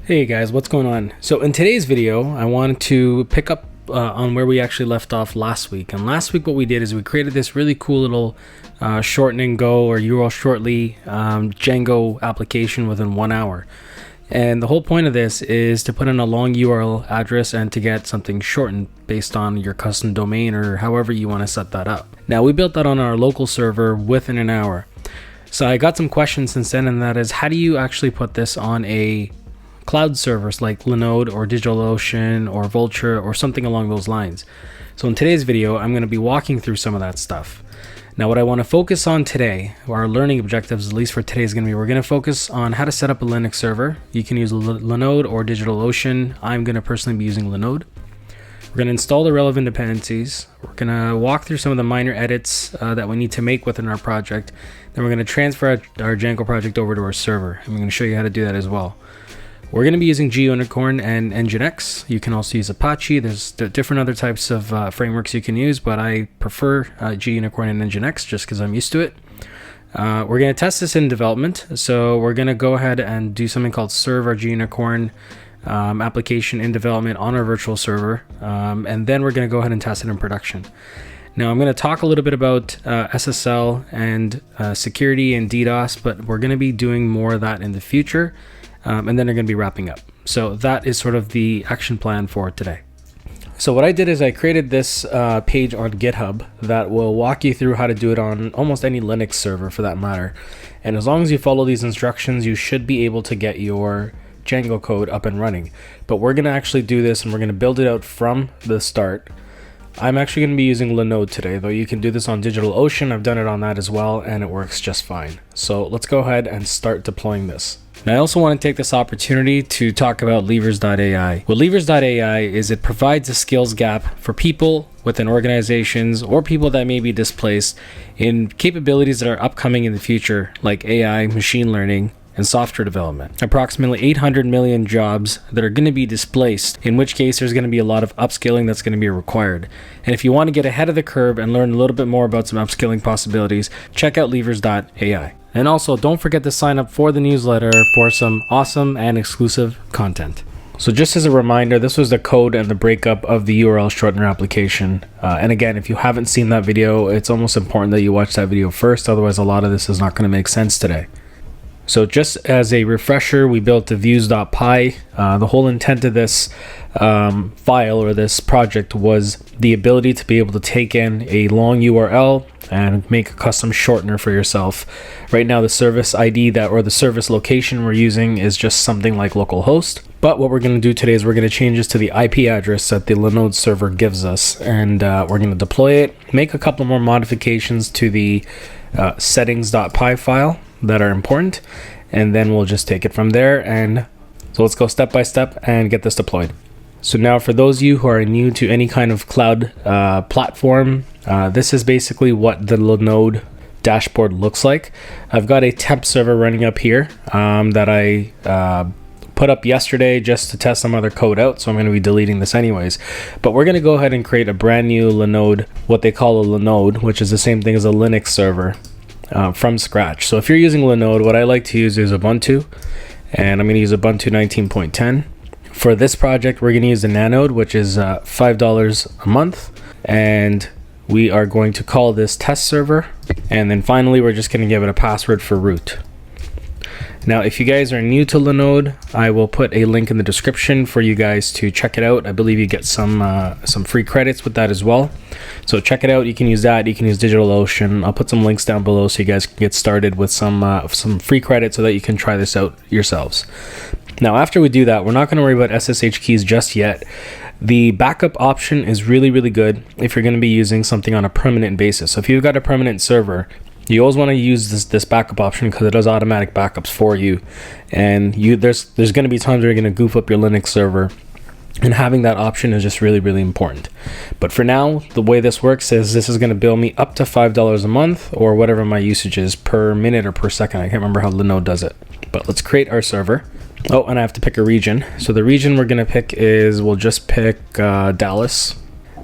Hey guys, what's going on? So in today's video, I wanted to pick up on where we actually left off last week. And last week what we did is we created this really cool little shorten and go or URL shortly Django application within 1 hour. And the whole point of this is to put in a long URL address and to get something shortened based on your custom domain or however you want to set that up. Now we built that on our local server within an hour. So I got some questions since then, and that is, how do you actually put this on a cloud servers like Linode or DigitalOcean or Vultr or something along those lines? So in today's video, I'm going to be walking through some of that stuff. Now what I want to focus on today, or our learning objectives, at least for today, is going to be, we're going to focus on how to set up a Linux server. You can use Linode or DigitalOcean. I'm going to personally be using Linode. We're going to install the relevant dependencies. We're going to walk through some of the minor edits that we need to make within our project. Then we're going to transfer our Django project over to our server. And we're going to show you how to do that as well. We're going to be using GUnicorn and Nginx. You can also use Apache. There's different other types of frameworks you can use, but I prefer GUnicorn and Nginx just because I'm used to it. We're going to test this in development. So we're going to go ahead and do something called serve our GUnicorn application in development on our virtual server. And then we're going to go ahead and test it in production. Now I'm going to talk a little bit about SSL and security and DDoS, but we're going to be doing more of that in the future. And then they're going to be wrapping up. So that is sort of the action plan for today. So what I did is I created this page on GitHub that will walk you through how to do it on almost any Linux server for that matter. And as long as you follow these instructions, you should be able to get your Django code up and running. But we're going to actually do this and we're going to build it out from the start. I'm actually going to be using Linode today, though you can do this on DigitalOcean. I've done it on that as well, and it works just fine. So let's go ahead and start deploying this. Now, I also want to take this opportunity to talk about Levers.ai. What Levers.ai is, it provides a skills gap for people within organizations or people that may be displaced in capabilities that are upcoming in the future, like AI, machine learning, and software development. Approximately 800 million jobs that are going to be displaced, in which case there's going to be a lot of upskilling that's going to be required. And if you want to get ahead of the curve and learn a little bit more about some upskilling possibilities, check out Levers.ai. And also, don't forget to sign up for the newsletter for some awesome and exclusive content. So just as a reminder, this was the code and the breakup of the URL shortener application. And again, if you haven't seen that video, it's almost important that you watch that video first. Otherwise, a lot of this is not going to make sense today. So just as a refresher, we built the views.py. The whole intent of this file or this project was the ability to be able to take in a long URL and make a custom shortener for yourself. Right now, the service ID or the service location we're using is just something like localhost. But what we're going to do today is we're going to change this to the IP address that the Linode server gives us, and we're going to deploy it, make a couple more modifications to the settings.py file that are important, and then we'll just take it from there. And so let's go step by step and get this deployed. So now, for those of you who are new to any kind of cloud platform, this is basically what the Linode dashboard looks like. I've got a temp server running up here that I put up yesterday just to test some other code out, so I'm going to be deleting this anyways. But we're going to go ahead and create a brand new Linode, what they call a Linode, which is the same thing as a Linux server, from scratch. So if you're using Linode, what I like to use is Ubuntu, and I'm going to use Ubuntu 19.10. For this project, we're going to use the Nanode, which is $5 a month, and we are going to call this test server. And then finally, we're just going to give it a password for root. Now, if you guys are new to Linode, I will put a link in the description for you guys to check it out. I believe you get some free credits with that as well. So check it out. You can use that. You can use DigitalOcean. I'll put some links down below so you guys can get started with some free credits so that you can try this out yourselves. Now, after we do that, we're not going to worry about SSH keys just yet. The backup option is really, really good if you're going to be using something on a permanent basis. So if you've got a permanent server, you always want to use this backup option because it does automatic backups for you. And there's going to be times where you're going to goof up your Linux server, and having that option is just really, really important. But for now, the way this works is this is going to bill me up to $5 a month, or whatever my usage is per minute or per second. I can't remember how Linode does it. But let's create our server. Oh, and I have to pick a region. So the region we're going to pick we'll just pick Dallas.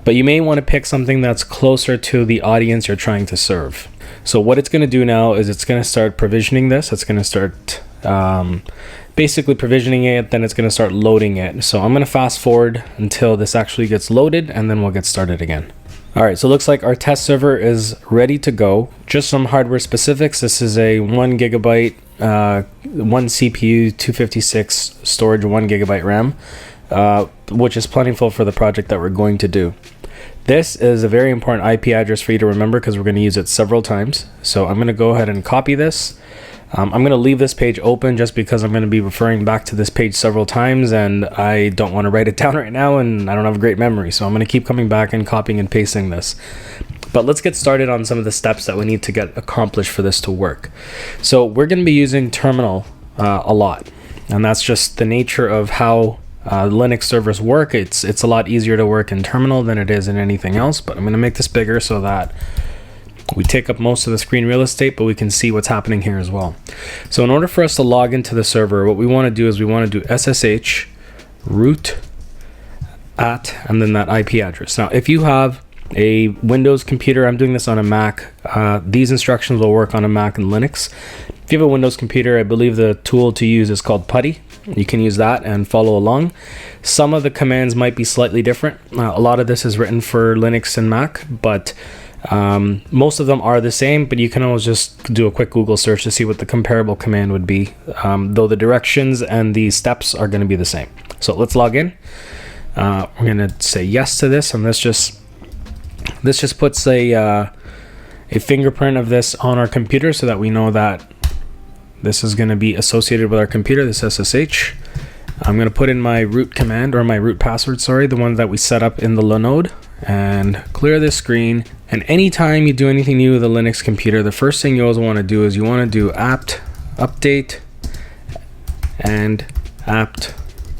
But you may want to pick something that's closer to the audience you're trying to serve. So what it's going to do now is it's going to start provisioning this. It's going to start basically provisioning it, then it's going to start loading it. So I'm going to fast forward until this actually gets loaded, and then we'll get started again. All right, so it looks like our test server is ready to go. Just some hardware specifics. This is a 1 gigabyte, 1 CPU, 256 storage, 1 gigabyte RAM, which is plentiful for the project that we're going to do. This is a very important IP address for you to remember because we're going to use it several times. So I'm going to go ahead and copy this. I'm going to leave this page open just because I'm going to be referring back to this page several times, and I don't want to write it down right now, and I don't have a great memory. So I'm going to keep coming back and copying and pasting this. But let's get started on some of the steps that we need to get accomplished for this to work. So we're going to be using terminal a lot, and that's just the nature of how Linux servers work. It's a lot easier to work in terminal than it is in anything else, but I'm going to make this bigger so that we take up most of the screen real estate, but we can see what's happening here as well. So in order for us to log into the server, what we want to do is we want to do SSH root at and then that IP address. Now, if you have a Windows computer, I'm doing this on a Mac, these instructions will work on a Mac and Linux. If you have a Windows computer, I believe the tool to use is called PuTTY. You can use that and follow along. Some of the commands might be slightly different. A lot of this is written for Linux and Mac, but most of them are the same, but you can always just do a quick Google search to see what the comparable command would be, though the directions and the steps are going to be the same. So let's log in. We're going to say yes to this, and this just puts a fingerprint of this on our computer so that we know that this is going to be associated with our computer, this SSH. I'm going to put in my root command, or my root password, sorry, the one that we set up in the Linode, and clear this screen. And anytime you do anything new with a Linux computer, the first thing you always want to do is you want to do apt update and apt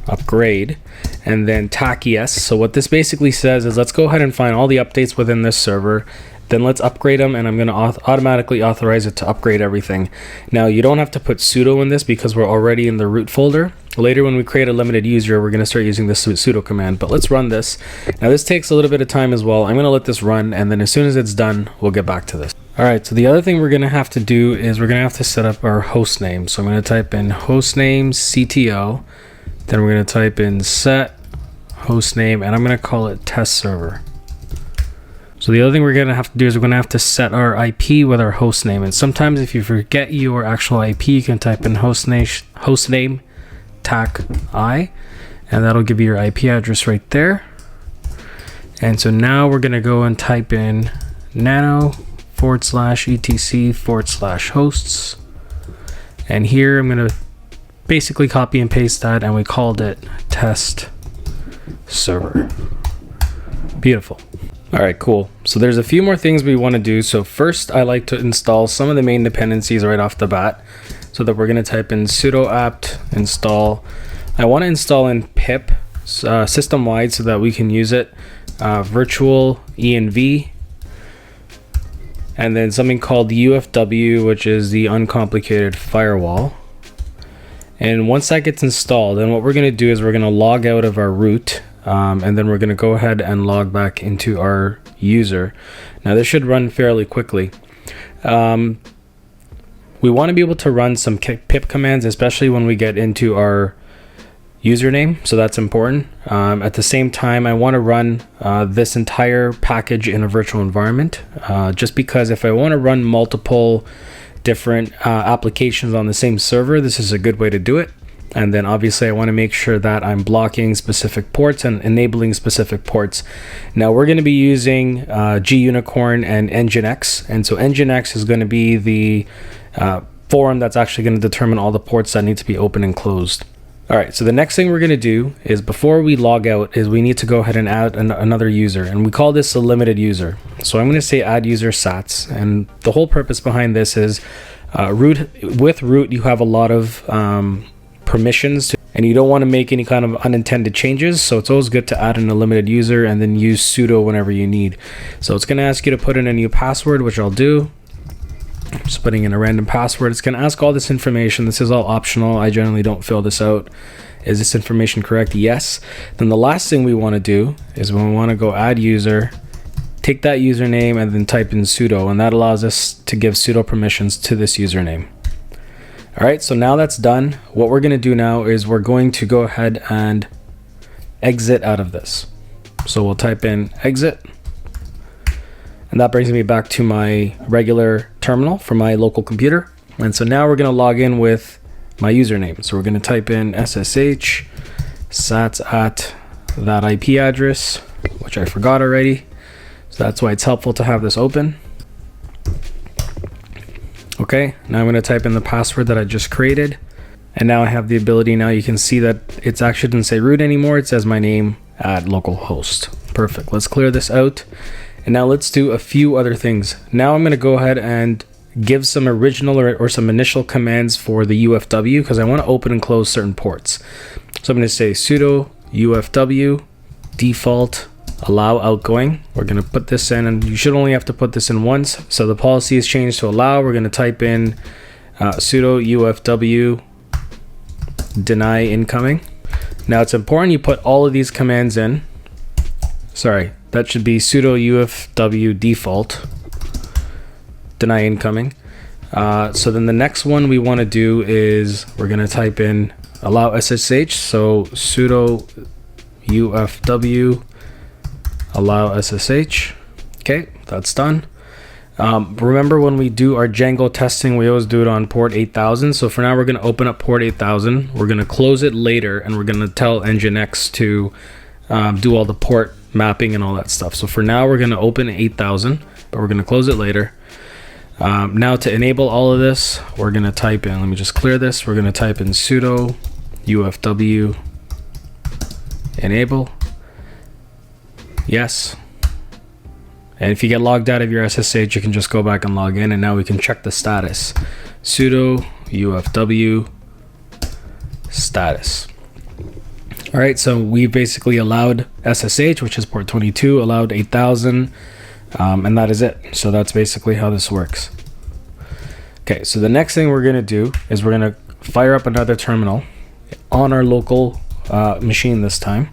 upgrade, and then tac yes. So what this basically says is let's go ahead and find all the updates within this server, then let's upgrade them, and I'm going to automatically authorize it to upgrade everything. Now, you don't have to put sudo in this because we're already in the root folder. Later, when we create a limited user, we're going to start using the sudo command, but let's run this. Now, this takes a little bit of time as well. I'm going to let this run, and then as soon as it's done, we'll get back to this. All right, so the other thing we're going to have to do is we're going to have to set up our host name. So I'm going to type in hostname CTO, then we're going to type in set hostname, and I'm going to call it test server. So the other thing we're going to have to do is we're going to have to set our IP with our host name. And sometimes if you forget your actual IP, you can type in hostname tac I, and that'll give you your IP address right there. And so now we're going to go and type in nano/etc/hosts. And here I'm going to basically copy and paste that, and we called it test server. Beautiful. All right, cool. So there's a few more things we want to do. So first, I like to install some of the main dependencies right off the bat, so that we're going to type in sudo apt install. I want to install in pip system wide so that we can use it, virtual env, and then something called UFW, which is the uncomplicated firewall. And once that gets installed, then what we're going to do is we're going to log out of our root. And then we're going to go ahead and log back into our user. Now this should run fairly quickly. We want to be able to run some pip commands, especially when we get into our username, so that's important. At the same time, I want to run this entire package in a virtual environment, just because if I want to run multiple different applications on the same server, this is a good way to do it. And then obviously I want to make sure that I'm blocking specific ports and enabling specific ports. Now we're going to be using gunicorn and nginx, and so nginx is going to be the forum that's actually going to determine all the ports that need to be open and closed. All right, so the next thing we're going to do is before we log out is we need to go ahead and add another user, and we call this a limited user. So I'm going to say add user sats, and the whole purpose behind this is with root you have a lot of permissions and you don't want to make any kind of unintended changes, so it's always good to add in a limited user and then use sudo whenever you need. So it's going to ask you to put in a new password, which I'll do. I'm just putting in a random password. It's going to ask all this information. This is all optional. I generally don't fill this out. Is this information correct? Yes. Then the last thing we want to do is we want to go add user, take that username and then type in sudo, and that allows us to give sudo permissions to this username. All right, so now that's done. What we're gonna do now is we're going to go ahead and exit out of this. So we'll type in exit, and that brings me back to my regular terminal for my local computer. And so now we're gonna log in with my username. So we're gonna type in SSH sats at that IP address, which I forgot already. So that's why it's helpful to have this open. Okay, now I'm gonna type in the password that I just created. And now I have the ability, now you can see that it's actually didn't say root anymore. It says my name at localhost. Perfect, let's clear this out. And now let's do a few other things. Now I'm gonna go ahead and give some original or some initial commands for the UFW because I wanna open and close certain ports. So I'm gonna say sudo UFW default allow outgoing. We're gonna put this in, and you should only have to put this in once. So the policy is changed to allow. We're gonna type in sudo UFW deny incoming. Now it's important you put all of these commands in. Sorry, that should be sudo UFW default deny incoming. So then the next one we want to do is we're going to type in allow SSH. So sudo UFW allow SSH. Okay, that's done. Remember when we do our Django testing, we always do it on port 8000. So for now, we're going to open up port 8000. We're going to close it later, and we're going to tell Nginx to do all the port mapping and all that stuff. So for now, we're going to open 8000, but we're going to close it later. Now to enable all of this, we're going to type in, let me just clear this. We're going to type in sudo UFW enable. Yes. And if you get logged out of your SSH, you can just go back and log in, and now we can check the status. Sudo UFW status. All right, so we basically allowed SSH, which is port 22, allowed 8000, and that is it. So that's basically how this works. Okay, so the next thing we're gonna do is we're gonna fire up another terminal on our local machine this time.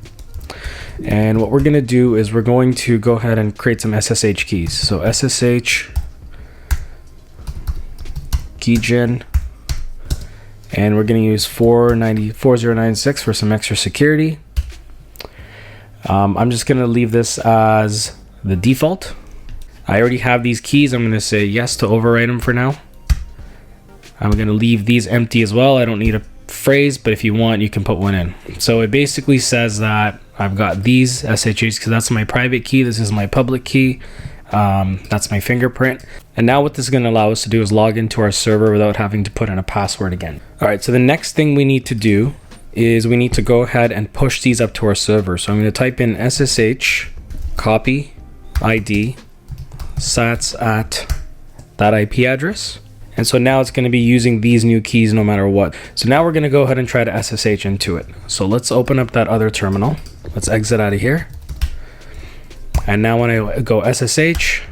And what we're going to do is we're going to go ahead and create some SSH keys. So SSH keygen, and we're going to use 4096 for some extra security. I'm just going to leave this as the default. I already have these keys. I'm going to say yes to override them for now. I'm going to leave these empty as well. I don't need a phrase, but if you want, you can put one in. So it basically says that I've got these SSHs because that's my private key. This is my public key. That's my fingerprint. And now what this is going to allow us to do is log into our server without having to put in a password again. All right, so the next thing we need to do is we need to go ahead and push these up to our server. So I'm going to type in SSH copy ID sats at that IP address. And so now it's going to be using these new keys no matter what. So now we're going to go ahead and try to SSH into it. So let's open up that other terminal. Let's exit out of here. And now when I go SSH,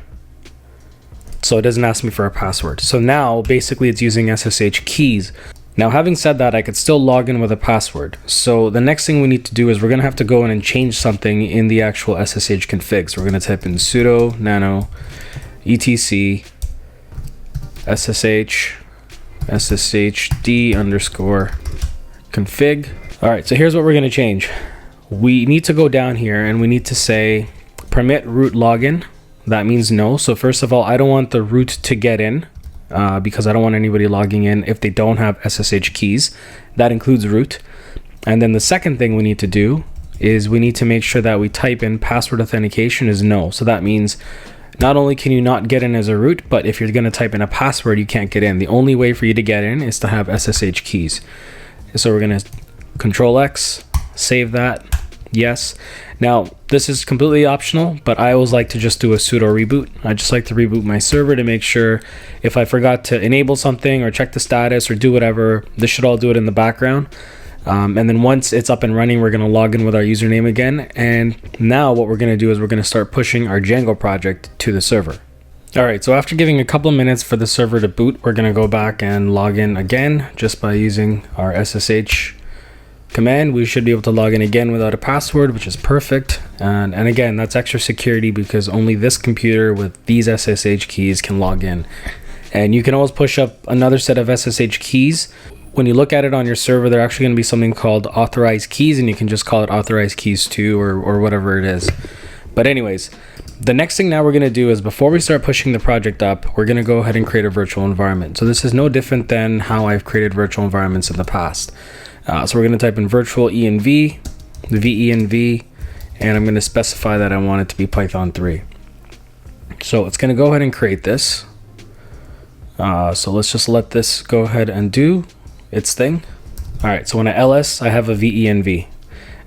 so it doesn't ask me for a password. So now basically it's using SSH keys. Now having said that, I could still log in with a password. So the next thing we need to do is we're going to have to go in and change something in the actual SSH config. So we're going to type in sudo nano etc sshd underscore config. All right, so here's what we're going to change. We need to go down here and we need to say permit root login. That means no. So first of all, I don't want the root to get in because I don't want anybody logging in if they don't have SSH keys. That includes root. And then the second thing we need to do is we need to make sure that we type in password authentication is no. So that means not only can you not get in as a root, but if you're going to type in a password, you can't get in. The only way for you to get in is to have SSH keys. So we're going to Control X, save that, yes. Now, this is completely optional, but I always like to just do a sudo reboot. I just like to reboot my server to make sure if I forgot to enable something or check the status or do whatever, this should all do it in the background. And then once it's up and running, we're going to log in with our username again. And now what we're going to do is we're going to start pushing our Django project to the server. All right, so after giving a couple of minutes for the server to boot, we're going to go back and log in again just by using our SSH command. We should be able to log in again without a password, which is perfect. And again, that's extra security because only this computer with these SSH keys can log in. And you can always push up another set of SSH keys. When you look at it on your server, they're actually going to be something called authorized keys, and you can just call it authorized keys 2 or whatever it is. But anyways, the next thing now we're going to do is, before we start pushing the project up, we're going to go ahead and create a virtual environment. So this is no different than how I've created virtual environments in the past. So we're going to type in virtual env, the venv, and I'm going to specify that I want it to be Python 3. So it's going to go ahead and create this. So let's just let this go ahead and do its thing. All right, so when I ls, I have a venv.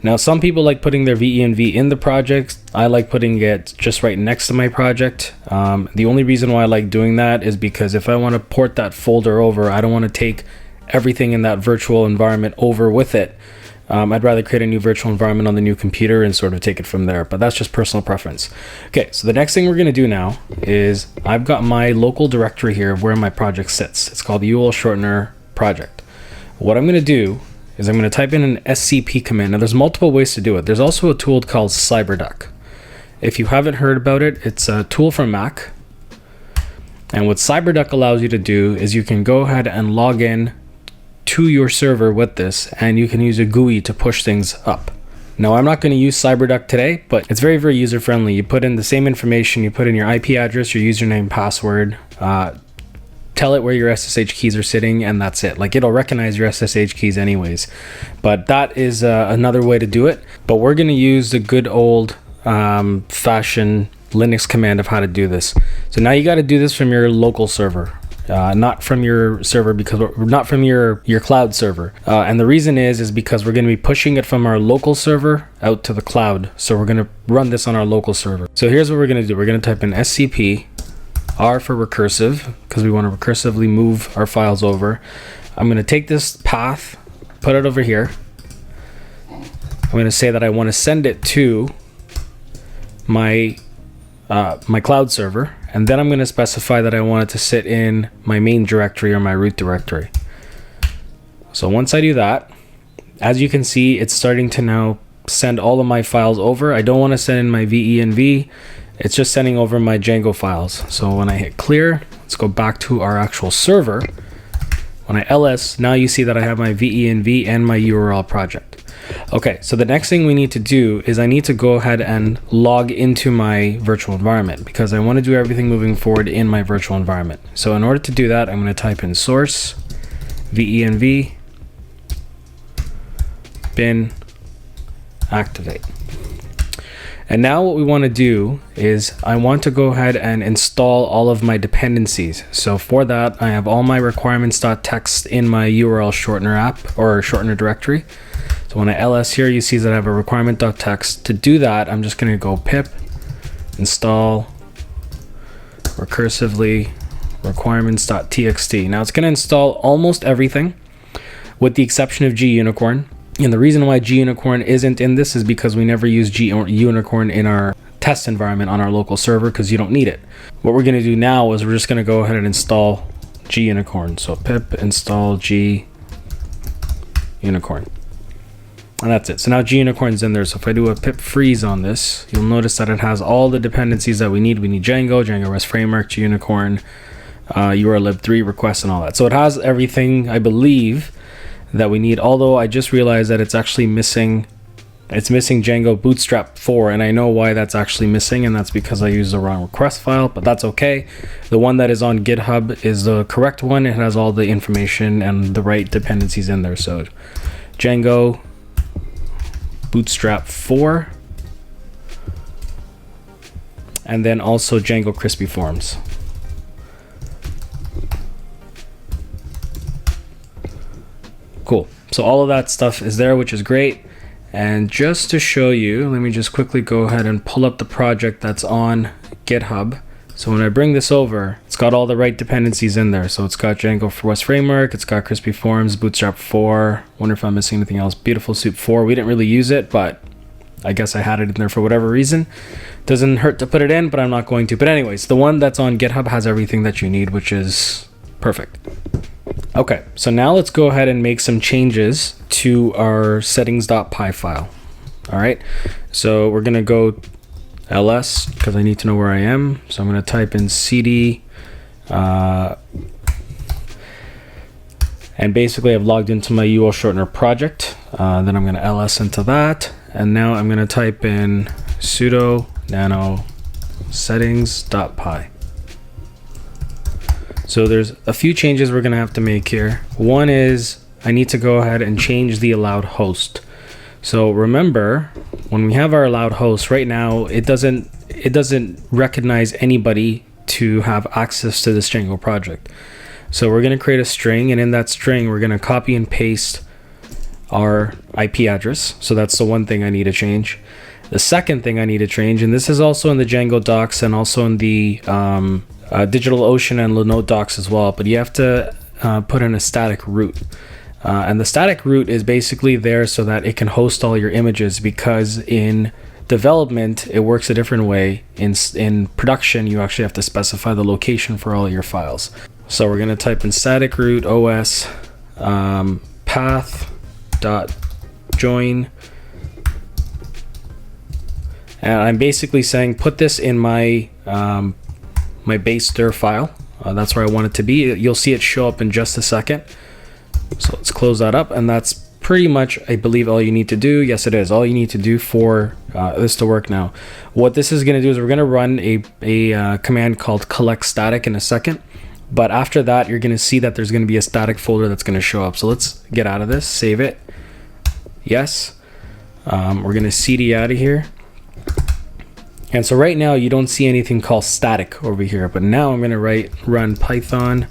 Now, some people like putting their venv in the project. I like putting it just right next to my project. The only reason why I like doing that is because if I want to port that folder over, I don't want to take everything in that virtual environment over with it. I'd rather create a new virtual environment on the new computer and sort of take it from there, but that's just personal preference. Okay, so the next thing we're going to do now is, I've got my local directory here of where my project sits. It's called URL shortener project. What I'm going to do is I'm going to type in an scp command. Now, there's multiple ways to do it. There's also a tool called CyberDuck. If you haven't heard about it, it's a tool from Mac. And what CyberDuck allows you to do is you can go ahead and log in to your server with this, and you can use a GUI to push things up. Now, I'm not going to use CyberDuck today, but it's very, very user friendly. You put in the same information, you put in your IP address, your username, password, tell it where your SSH keys are sitting, and that's it. Like, it'll recognize your SSH keys anyways. But that is another way to do it. But we're going to use the good old fashioned Linux command of how to do this. So now you got to do this from your local server. Not from your server, because not from your cloud server. And the reason is because we're going to be pushing it from our local server out to the cloud. So we're going to run this on our local server. So here's what we're going to do. We're going to type in scp R for recursive, because we want to recursively move our files over. I'm going to take this path, put it over here. I'm going to say that I want to send it to my cloud server, and then I'm going to specify that I want it to sit in my main directory or my root directory. So once I do that, as you can see, it's starting to now send all of my files over. I don't want to send in my venv. It's just sending over my Django files. So when I hit clear, let's go back to our actual server. When I ls, now you see that I have my venv and my URL project. Okay, so the next thing we need to do is I need to go ahead and log into my virtual environment, because I want to do everything moving forward in my virtual environment. So in order to do that, I'm going to type in source venv bin activate. And now what we want to do is I want to go ahead and install all of my dependencies. So for that, I have all my requirements.txt in my URL shortener app or shortener directory. So when I ls here, you see that I have a requirement.txt. To do that, I'm just going to go pip install recursively requirements.txt. Now it's going to install almost everything with the exception of gunicorn. And the reason why gunicorn isn't in this is because we never use gunicorn in our test environment on our local server, because you don't need it. What we're going to do now is we're just going to go ahead and install gunicorn. So pip install gunicorn. And that's it. So now gunicorn's in there. So if I do a pip freeze on this, you'll notice that it has all the dependencies that we need. We need Django, Django REST Framework, gunicorn, urllib3 requests, and all that. So it has everything, I believe, that we need, although I just realized that it's actually missing, it's missing Django Bootstrap 4, and I know why that's actually missing, and that's because I used the wrong request file, but that's okay. The one that is on GitHub is the correct one. It has all the information and the right dependencies in there. So Django Bootstrap 4, and then also Django Crispy Forms. Cool. So all of that stuff is there, which is great. And just to show you, let me just quickly go ahead and pull up the project that's on GitHub. So when I bring this over, it's got all the right dependencies in there. So it's got Django REST Framework, it's got Crispy Forms, Bootstrap 4. Wonder if I'm missing anything else. Beautiful Soup 4. We didn't really use it, but I guess I had it in there for whatever reason. Doesn't hurt to put it in, but I'm not going to. But anyways, the one that's on GitHub has everything that you need, which is perfect. Okay, so now let's go ahead and make some changes to our settings.py file. All right, so we're gonna go ls because I need to know where I am. So I'm gonna type in cd And basically I've logged into my URL shortener project. Then I'm going to ls into that. And now I'm going to type in sudo nano settings.py. So there's a few changes we're going to have to make here. One is I need to go ahead and change the allowed host. So remember, when we have our allowed host right now, it doesn't recognize anybody to have access to this Django project. So we're going to create a string, and in that string, we're going to copy and paste our IP address. So that's the one thing I need to change. The second thing I need to change, and this is also in the Django docs and also in the DigitalOcean and Linode docs as well, but you have to put in a static root. And the static root is basically there so that it can host all your images, because in development it works a different way. In production, you actually have to specify the location for all your files. So we're going to type in static root os path dot join, and I'm basically saying put this in my my base dir file. That's where I want it to be. You'll see it show up in just a second. So let's close that up, and that's pretty much, I believe, all you need to do. Yes, it is all you need to do for this to work now. What this is going to do is we're going to run a command called collect static in a second. But after that, you're going to see that there's going to be a static folder that's going to show up. So let's get out of this, save it. Yes. We're going to cd out of here. And so right now you don't see anything called static over here, but now I'm going to run python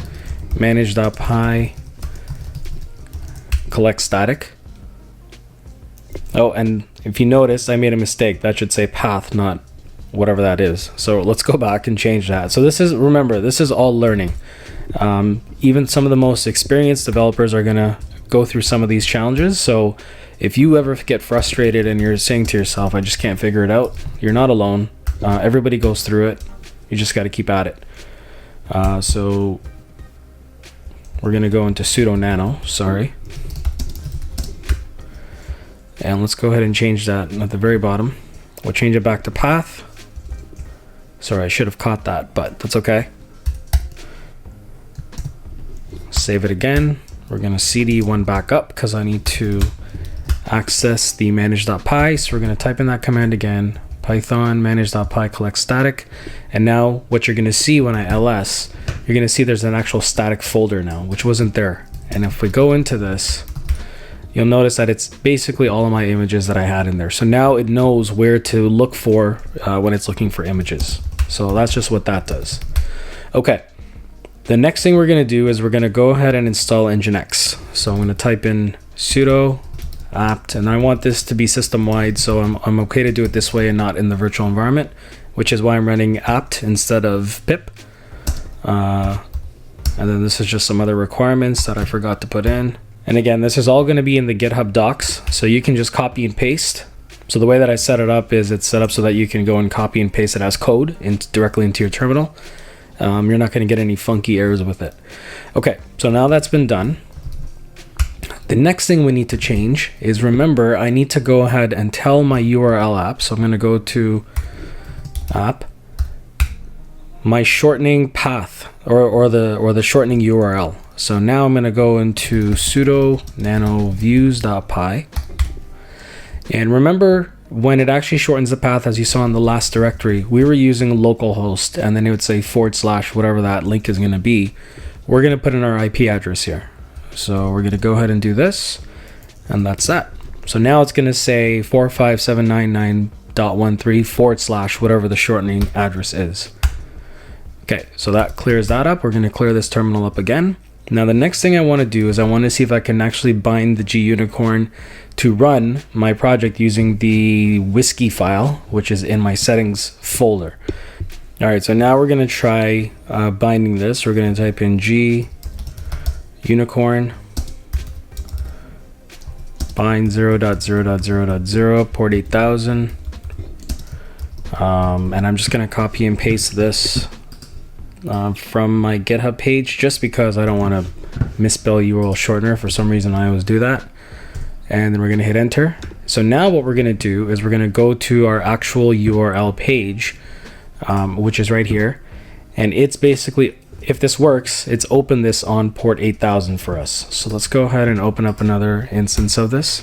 manage.py collect static. Oh, and if you notice, I made a mistake. That should say path, not whatever that is. So let's go back and change that. So this is, remember, this is all learning. Even some of the most experienced developers are going to go through some of these challenges. So if you ever get frustrated and you're saying to yourself, I just can't figure it out, you're not alone. Everybody goes through it. You just got to keep at it. So we're going to go into sudo nano, sorry. And let's go ahead and change that at the very bottom. We'll change it back to path. Sorry, I should have caught that, but that's okay. Save it again. We're going to cd one back up because I need to access the manage.py. So we're going to type in that command again, python manage.py collect static. And now what you're going to see when I ls, you're going to see there's an actual static folder now, which wasn't there. And if we go into this, you'll notice that it's basically all of my images that I had in there. So now it knows where to look for when it's looking for images. So that's just what that does. Okay. The next thing we're going to do is we're going to go ahead and install Nginx. So I'm going to type in sudo apt, and I want this to be system wide. So I'm okay to do it this way and not in the virtual environment, which is why I'm running apt instead of pip. And then this is just some other requirements that I forgot to put in. And again, this is all going to be in the GitHub docs, so you can just copy and paste. So the way that I set it up is it's set up so that you can go and copy and paste it as code directly into your terminal. You're not going to get any funky errors with it. Okay, so now that's been done. The next thing we need to change is, remember, I need to go ahead and tell my URL app. So I'm going to go to app, my shortening path or the shortening URL. So now I'm going to go into sudo nano views.py. And remember, when it actually shortens the path, as you saw in the last directory, we were using localhost, and then it would say / whatever that link is going to be. We're going to put in our IP address here. So we're going to go ahead and do this, and that's that. So now it's going to say 45799.13 / whatever the shortening address is. Okay, so that clears that up. We're going to clear this terminal up again. Now the next thing I want to do is I want to see if I can actually bind the GUnicorn to run my project using the whiskey file, which is in my settings folder. All right, so now we're going to try binding this. We're going to type in GUnicorn bind 0.0.0.0 port 8000. And I'm just going to copy and paste this from my GitHub page, just because I don't want to misspell URL shortener. For some reason I always do that. And then we're going to hit enter. So now what we're going to do is we're going to go to our actual URL page, which is right here, and it's basically if this works, it's opened this on port 8000 for us. So let's go ahead and open up another instance of this.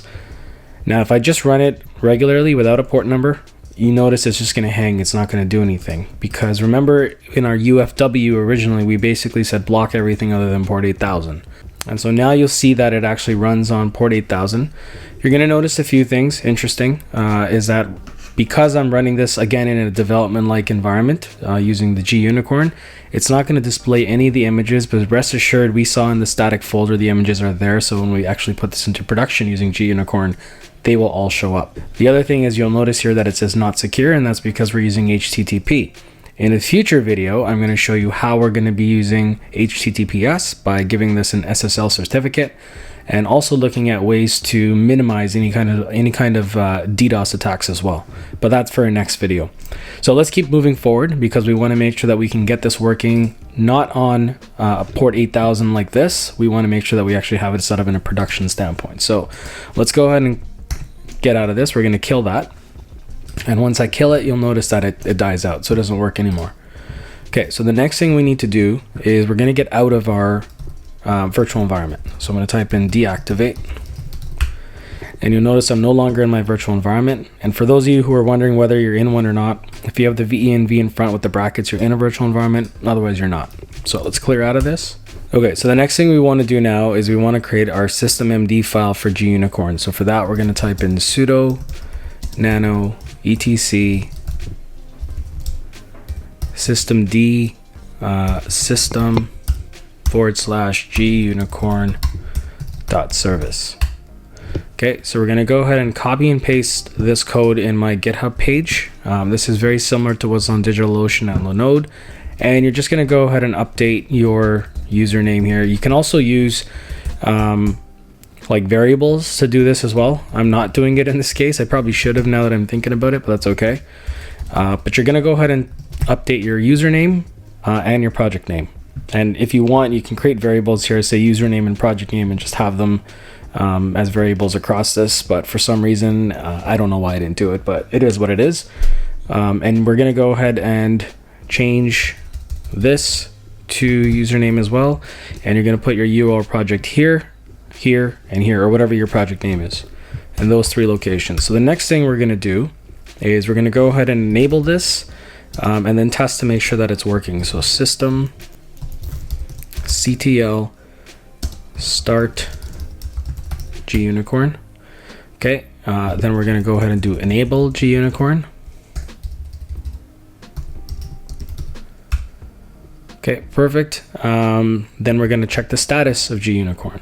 Now, if I just run it regularly without a port number, you notice it's just going to hang. It's not going to do anything, because remember in our UFW originally, we basically said block everything other than port 8000. And so now you'll see that it actually runs on port 8000. You're going to notice a few things interesting, is that because I'm running this again in a development-like environment using the GUnicorn, it's not going to display any of the images, but rest assured we saw in the static folder the images are there. So when we actually put this into production using GUnicorn, they will all show up. The other thing is you'll notice here that it says not secure, and that's because we're using HTTP. In a future video, I'm going to show you how we're going to be using HTTPS by giving this an SSL certificate, and also looking at ways to minimize any kind of DDoS attacks as well. But that's for our next video. So let's keep moving forward, because we want to make sure that we can get this working not on port 8000 like this. We want to make sure that we actually have it set up in a production standpoint. So let's go ahead and get out of this. We're going to kill that. And once I kill it, you'll notice that it dies out, so it doesn't work anymore. Okay, so the next thing we need to do is we're going to get out of our virtual environment. So I'm going to type in deactivate, and you'll notice I'm no longer in my virtual environment. And for those of you who are wondering whether you're in one or not, if you have the VENV in front with the brackets, you're in a virtual environment, otherwise you're not. So let's clear out of this. Okay, so the next thing we want to do now is we want to create our systemd file for GUnicorn. So for that, we're going to type in sudo nano etc systemd system /GUnicorn.service. Okay, so we're going to go ahead and copy and paste this code in my GitHub page. This is very similar to what's on DigitalOcean and Linode. And you're just going to go ahead and update your username here. You can also use like variables to do this as well. I'm not doing it in this case. I probably should have now that I'm thinking about it, but that's okay. But you're going to go ahead and update your username and your project name. And if you want, you can create variables here, say username and project name, and just have them as variables across this. But for some reason, I don't know why I didn't do it, but it is what it is. And we're going to go ahead and change this to username as well. And you're going to put your URL project here, here, and here, or whatever your project name is, in those three locations. So the next thing we're going to do is we're going to go ahead and enable this and then test to make sure that it's working. So system ctl start GUnicorn. Okay, then we're going to go ahead and do enable GUnicorn. Okay, perfect. Then we're going to check the status of GUnicorn.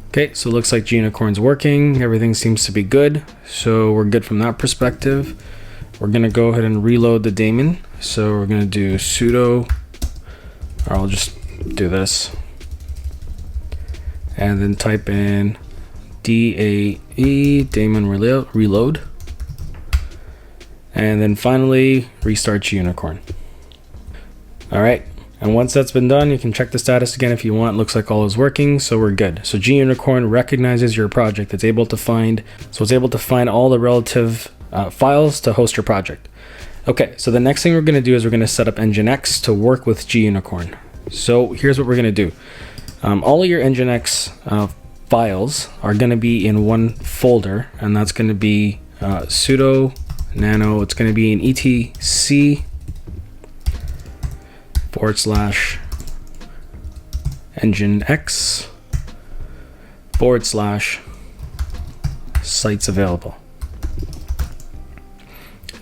Okay, so it looks like GUnicorn's working. Everything seems to be good. So we're good from that perspective. We're going to go ahead and reload the daemon. So we're going to do sudo, or I'll just do this, and then type in daemon reload. And then finally restart GUnicorn. All right. And once that's been done, you can check the status again if you want. Looks like all is working, so we're good. So GUnicorn recognizes your project. It's able to find all the relative files to host your project. Okay, so the next thing we're going to do is we're going to set up Nginx to work with GUnicorn. So here's what we're going to do. All of your Nginx files are going to be in one folder, and that's going to be sudo nano. It's going to be in etc /nginx /sites available.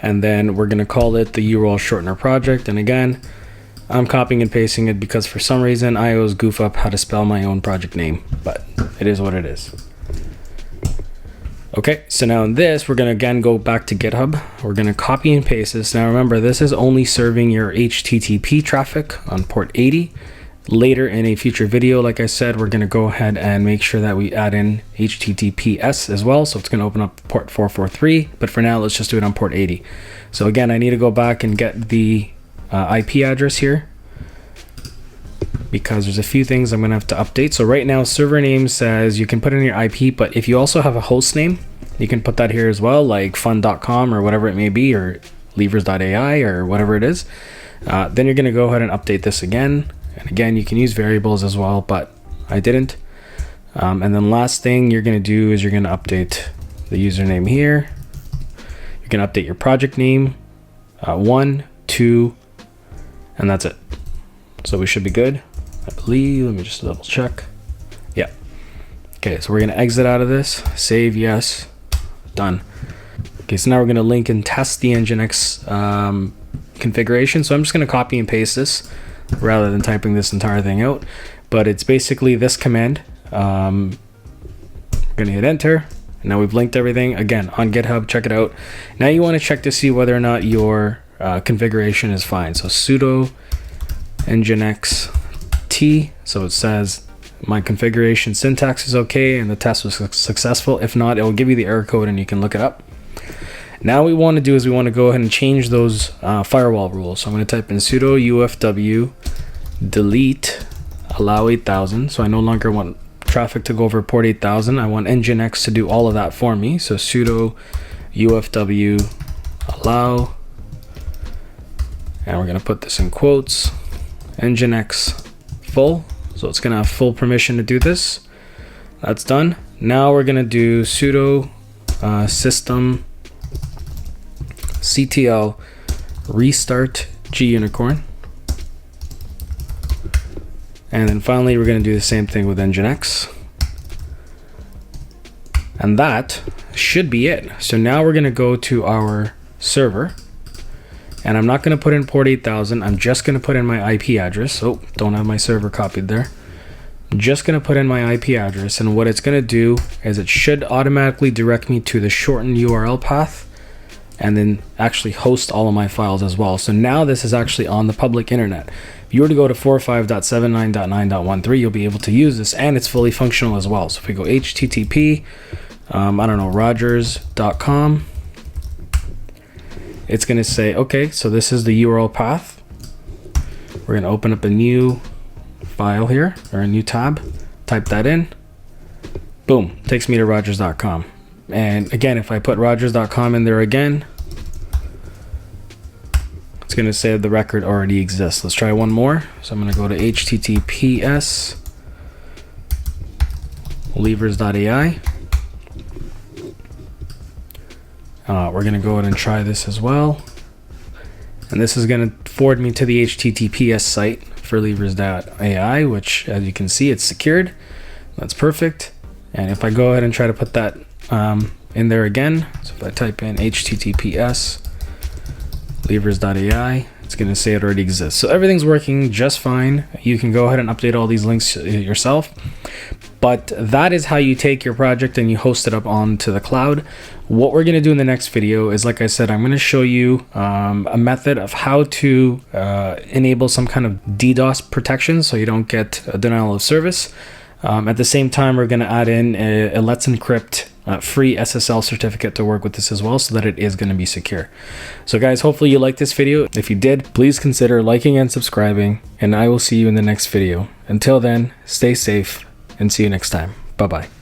And then we're going to call it the URL shortener project. And again, I'm copying and pasting it because for some reason I always goof up how to spell my own project name, but it is what it is. Okay, so now in this, we're going to again go back to GitHub. We're going to copy and paste this. Now remember, this is only serving your HTTP traffic on port 80. Later in a future video, like I said, we're going to go ahead and make sure that we add in HTTPS as well. So it's going to open up port 443, but for now, let's just do it on port 80. So again, I need to go back and get the IP address here, because there's a few things I'm going to have to update. So right now, server name says you can put in your IP, but if you also have a host name, you can put that here as well, like fun.com or whatever it may be, or levers.ai or whatever it is. Then you're going to go ahead and update this again. And again, you can use variables as well, but I didn't. And then last thing you're going to do is you're going to update the username here. You can update your project name, 1, 2, and that's it. So we should be good, I believe. Let me just double check. Yeah. Okay, so we're going to exit out of this, save, yes, done. Okay, so now we're going to link and test the Nginx configuration. So I'm just going to copy and paste this rather than typing this entire thing out. But it's basically this command. I'm going to hit enter. Now we've linked everything again on GitHub. Check it out. Now you want to check to see whether or not your configuration is fine. So sudo nginx t. So it says my configuration syntax is okay and the test was successful. If not, it will give you the error code and you can look it up. Now what we want to do is we want to go ahead and change those firewall rules. So I'm going to type in sudo ufw delete allow 8000. So I no longer want traffic to go over port 8000. I want Nginx to do all of that for me. So sudo ufw allow, and we're going to put this in quotes, Nginx full. So it's going to have full permission to do this. That's done. Now we're going to do sudo system ctl restart gunicorn. And then finally, we're going to do the same thing with Nginx. And that should be it. So now we're going to go to our server. And I'm not going to put in port 8000. I'm just going to put in my IP address. Oh, don't have my server copied there. I'm just going to put in my IP address. And what it's going to do is it should automatically direct me to the shortened URL path and then actually host all of my files as well. So now this is actually on the public internet. If you were to go to 45.79.9.13, you'll be able to use this, and it's fully functional as well. So if we go http, I don't know, rogers.com, it's going to say, okay, so this is the URL path. We're going to open up a new file here, or a new tab, type that in, boom, takes me to rogers.com. And again, if I put rogers.com in there again, it's going to say the record already exists. Let's try one more. So I'm going to go to https levers.ai. We're going to go ahead and try this as well. And this is going to forward me to the HTTPS site for levers.ai, which, as you can see, it's secured. That's perfect. And if I go ahead and try to put that in there again, so if I type in https levers.ai, it's going to say it already exists. So everything's working just fine. You can go ahead and update all these links yourself. But that is how you take your project and you host it up onto the cloud. What we're going to do in the next video is, like I said, I'm going to show you a method of how to enable some kind of DDoS protection so you don't get a denial of service. At the same time, we're going to add in a Let's Encrypt free SSL certificate to work with this as well, so that it is going to be secure. So guys, hopefully you liked this video. If you did, please consider liking and subscribing, and I will see you in the next video. Until then, stay safe and see you next time. Bye-bye.